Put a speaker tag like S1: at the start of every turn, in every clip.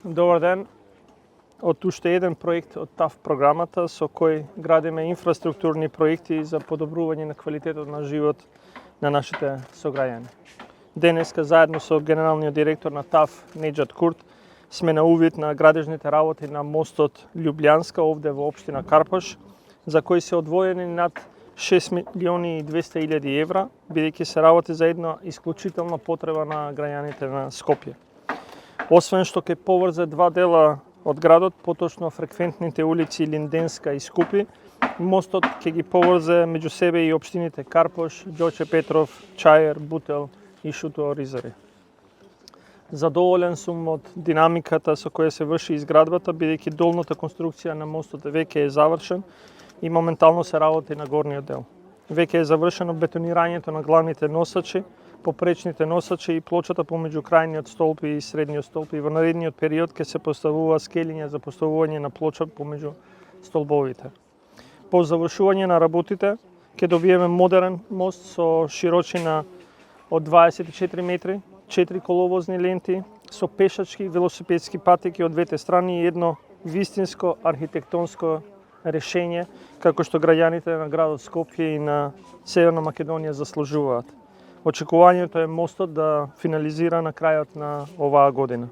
S1: Добар ден. Од уште еден проект од ТАФ програмата со кој градиме инфраструктурни проекти за подобрување на квалитетот на живот на нашите сограѓани. Денеска заедно со генералниот директор на ТАФ Неџат Курт сме на увид на градежните работи на мостот Љубљанска овде во општина Карпош, за кои се одвоени над 6.200.000 евра, бидејќи се работи за една исклучителна потреба на граѓаните на Скопје. Освен што ќе поврзе два дела од градот, поточно фреквентните улици Линденска и Скупи, мостот ќе ги поврзе меѓу себе и општините Карпош, Ѓоче Петров, Чајер, Бутел и Шутоа Оризари. Задоволен сум од динамиката со која се врши изградбата, бидејќи долната конструкција на мостот веќе е завршен и моментално се работи на горниот дел. Веќе е завршено бетонирањето на главните носачи, попречните носачи и плочата помеѓу крајниот столб и средниот столб, и во наредниот период ќе се поставува скелиња за поставување на плоча помеѓу столбовите. По завршување на работите ќе добиеме модерен мост со широчина од 24 метри, 4 коловозни ленти со пешачки и велосипедски патеки од двете страни и едно вистинско архитектонско решение како што граѓаните на градот Скопје и на Северна Македонија заслужуваат. Очекувањето е мостот да финализира на крајот на оваа година.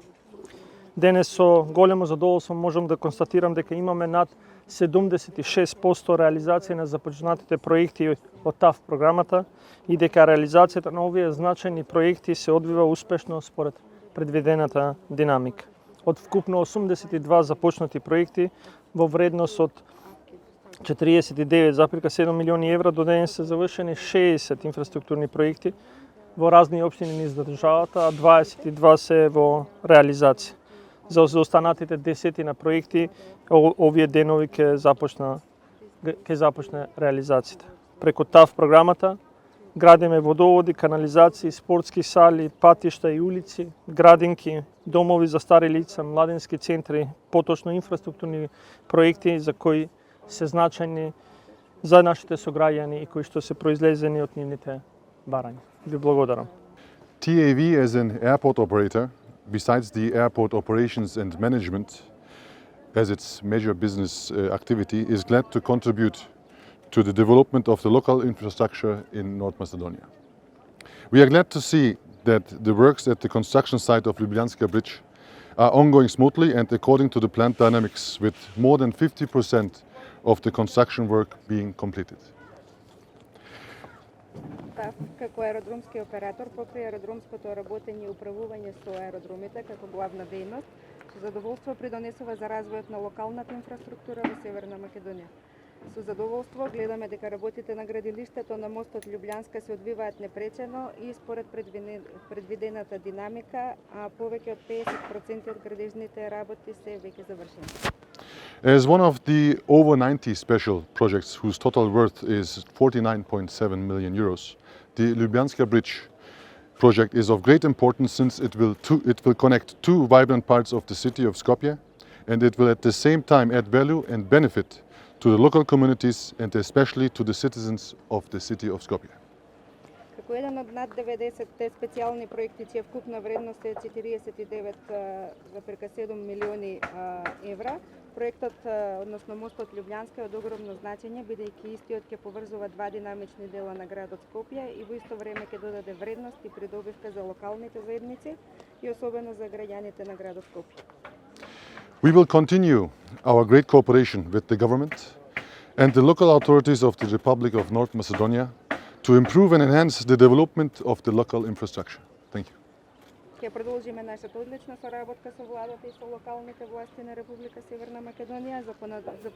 S1: Денес со големо задоволство можам да констатирам дека имаме над 76% реализација на започнатите проекти од ТАФ програмата и дека реализацијата на овие значајни проекти се одвива успешно според предвидената динамика. Од вкупно 82 започнати проекти во вредност од 49,7 милиони евра, до денес се завршени 60 инфраструктурни проекти во разни општини низ државата, а 22 се во реализација. За останатите 10 на проекти овие денови ќе започне реализацијата. Преку ТАФ програмата градиме водоводи, канализации, спортски сали, патишта и улици, градинки, домови за стари лица, младински центри, поточно инфраструктурни проекти за кои се значајни за нашите сограѓани и кои што се произлезени од нивните барања. Ви благодарам.
S2: TAV as an airport operator, besides the airport operations and management as its major business activity, is glad to contribute to the development of the local infrastructure in North Macedonia. We are glad to see that the works at the construction site of Ljubljanska Bridge are ongoing smoothly and according to the planned dynamics, with more than 50% of the construction work being completed.
S3: ТАФ како аеродромски оператор покрај аеродромското работење и управување со аеродромите како главна дејност, со задоволство придонесува за развојот на локалната инфраструктура во Северна Македонија. Со задоволство гледаме дека работите на градилиштето на мостот Љубљанска се одвиваат непречено и според предвидената динамика, а повеќе од 50% од градежните работи се веќе завршени.
S2: As one of the over 90 special projects whose total worth is 49.7 million euros, the Ljubljanska Bridge project is of great importance since it will connect two vibrant parts of the city of Skopje, and it will at the same time add value and benefit to the local communities and especially to the citizens of the city of Skopje.
S3: Како еден од над 90 специјални проекти чија вкупна вредност е 49,7 милиони евра, проектот, односно мостот Љубљанска, е од огромно значење, бидејќи истиот ќе поврзува два динамични дела на градот Скопје и во исто време ќе додаде вредност и придобивка за локалните заедници и особено за граѓаните на градот Скопје.
S2: We will continue our great cooperation with the government and the local authorities of the Republic of North Macedonia to improve and enhance the development of the local infrastructure. Thank you.
S3: Ќе продолжиме нашата одлична соработка со владата и со локалните власти на Република Северна Македонија за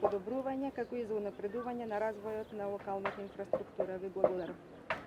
S3: подобрување како и за унапредување на развојот на локалната инфраструктура. Ви благодарам.